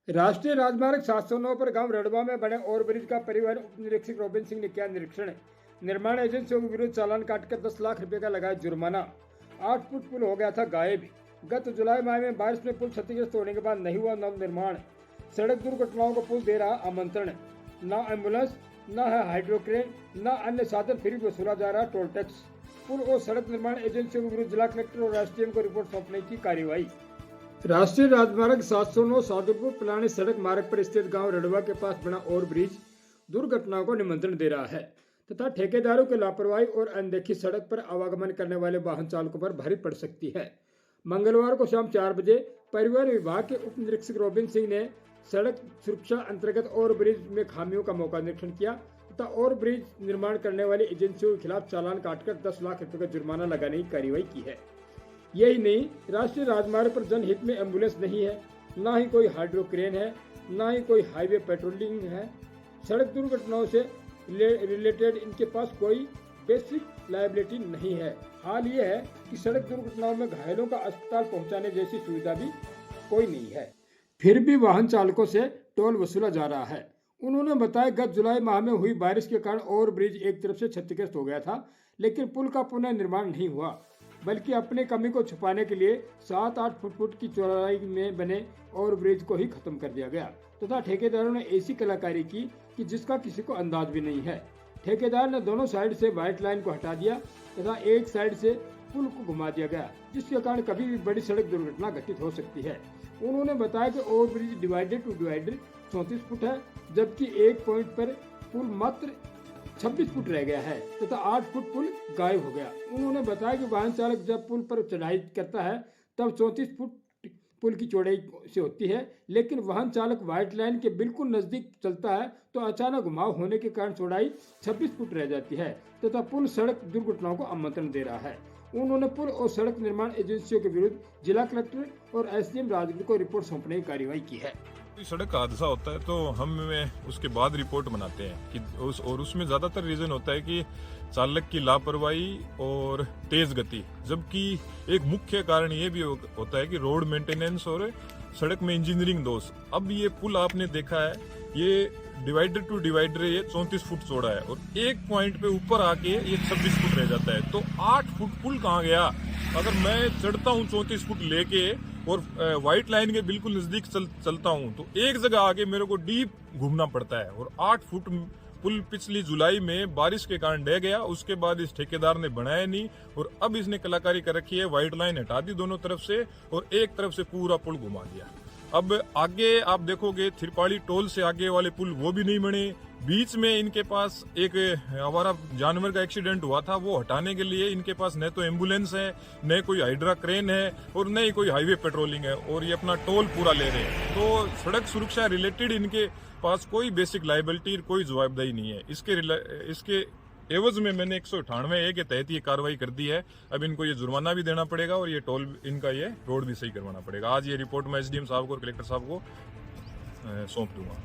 राष्ट्रीय राजमार्ग 709 पर गांव रड़वा में बने ओवरब्रिज का परिवहन उप निरीक्षक रोबिन सिंह ने किया निरीक्षण। निर्माण एजेंसियों के विरुद्ध चालान काटकर 10 लाख रुपए का लगाया जुर्माना। 8 फुट पुल हो गया था गायब। गत जुलाई माह में बारिश में पुल क्षतिग्रस्त होने के बाद नहीं हुआ नव निर्माण। सड़क दुर्घटनाओं को पुल दे रहा आमंत्रण। न एम्बुलेंस, न है हाइड्रोक्रेन, न अन्य साधन, फिर भी वसूला जा रहा टोल टैक्स। पुल और सड़क निर्माण एजेंसियों के विरुद्ध जिला कलेक्टर और एसडीएम को रिपोर्ट सौंपने की कार्यवाही। राष्ट्रीय राजमार्ग 709 सादुलपुर पिलानी सड़क मार्ग पर स्थित गांव रड़वा के पास बना ओवरब्रिज दुर्घटनाओं को निमंत्रण दे रहा है तथा ठेकेदारों की लापरवाही और अनदेखी सड़क पर आवागमन करने वाले वाहन चालकों पर भारी पड़ सकती है। मंगलवार को शाम 4 बजे परिवहन विभाग के उप निरीक्षक रोबिन सिंह ने सड़क सुरक्षा अंतर्गत ओवरब्रिज में खामियों का मौका निरीक्षण किया तथा ओवरब्रिज निर्माण करने वाली एजेंसियों के खिलाफ चालान काटकर 10 लाख रुपए का जुर्माना लगाने की कार्रवाई की है। यही नहीं, राष्ट्रीय राजमार्ग पर जनहित में एम्बुलेंस नहीं है, न ही कोई हाइड्रोक्रेन है, न ही कोई हाईवे पेट्रोलिंग है। सड़क दुर्घटनाओं से रिलेटेड इनके पास कोई बेसिक लायबिलिटी नहीं है। हाल ये है कि सड़क दुर्घटनाओं में घायलों का अस्पताल पहुंचाने जैसी सुविधा भी कोई नहीं है, फिर भी वाहन चालकों से टोल वसूला जा रहा है। उन्होंने बताया गत जुलाई माह में हुई बारिश के कारण ओवरब्रिज एक तरफ से क्षतिग्रस्त हो गया था, लेकिन पुल का पुनः निर्माण नहीं हुआ, बल्कि अपनी कमी को छुपाने के लिए 7-8 फुट की चौड़ाई में बने ओवरब्रिज को ही खत्म कर दिया गया तथा ठेकेदारों ने ऐसी कलाकारी की कि जिसका किसी को अंदाज भी नहीं है। ठेकेदार ने दोनों साइड से व्हाइट लाइन को हटा दिया तथा एक साइड से पुल को घुमा दिया गया, जिसके कारण कभी भी बड़ी सड़क दुर्घटना घटित हो सकती है। उन्होंने बताया कि overbridge divider to divider 34 foot है, जबकि एक पॉइंट पर पुल मात्र 26 फुट रह गया है तथा 8 फुट पुल गायब हो गया। उन्होंने बताया कि वाहन चालक जब पुल पर चढ़ाई करता है तब 34 फुट पुल की चौड़ाई से होती है, लेकिन वाहन चालक व्हाइट लाइन के बिल्कुल नजदीक चलता है तो अचानक घुमाव होने के कारण चौड़ाई 26 फुट रह जाती है तथा पुल सड़क दुर्घटनाओं को आमंत्रण दे रहा है। उन्होंने पुल और सड़क निर्माण एजेंसियों के विरुद्ध जिला कलेक्टर और एसडीएम राजगीर को रिपोर्ट सौंपने की कार्यवाही की है। सड़क हादसा होता है तो हम उसके बाद रिपोर्ट बनाते हैं कि उसमें ज्यादातर रीजन होता है कि चालक की लापरवाही और तेज गति, जबकि एक मुख्य कारण ये भी होता है कि रोड मेंटेनेंस और सड़क में इंजीनियरिंग दोष। अब ये पुल आपने देखा है, ये डिवाइडर टू डिवाइडर ये 34 फुट चौड़ा है और एक पॉइंट पे ऊपर आके ये 26 फुट रह जाता है, तो 8 फुट पुल कहाँ गया? अगर मैं चढ़ता हूँ 34 फुट लेके और व्हाइट लाइन के बिल्कुल नजदीक चलता हूँ तो एक जगह आगे मेरे को डीप घूमना पड़ता है और 8 फुट पुल पिछली जुलाई में बारिश के कारण ढह गया। उसके बाद इस ठेकेदार ने बनाया नहीं और अब इसने कलाकारी कर रखी है, व्हाइट लाइन हटा दी दोनों तरफ से और एक तरफ से पूरा पुल घुमा दिया। अब आगे आप देखोगे थिरपाड़ी टोल से आगे वाले पुल वो भी नहीं बने। बीच में इनके पास एक हमारा जानवर का एक्सीडेंट हुआ था, वो हटाने के लिए इनके पास न तो एम्बुलेंस है, न कोई हाइड्रा क्रेन है और न ही कोई हाईवे पेट्रोलिंग है और ये अपना टोल पूरा ले रहे हैं। तो सड़क सुरक्षा रिलेटेड इनके पास कोई बेसिक लायबिलिटी, कोई जवाबदेही नहीं है। इसके एवज में मैंने 198A के तहत ये कार्रवाई कर दी है। अब इनको ये जुर्माना भी देना पड़ेगा और ये टोल इनका ये रोड भी सही करवाना पड़ेगा। आज ये रिपोर्ट मैं एसडीएम साहब को और कलेक्टर साहब को सौंप दूंगा।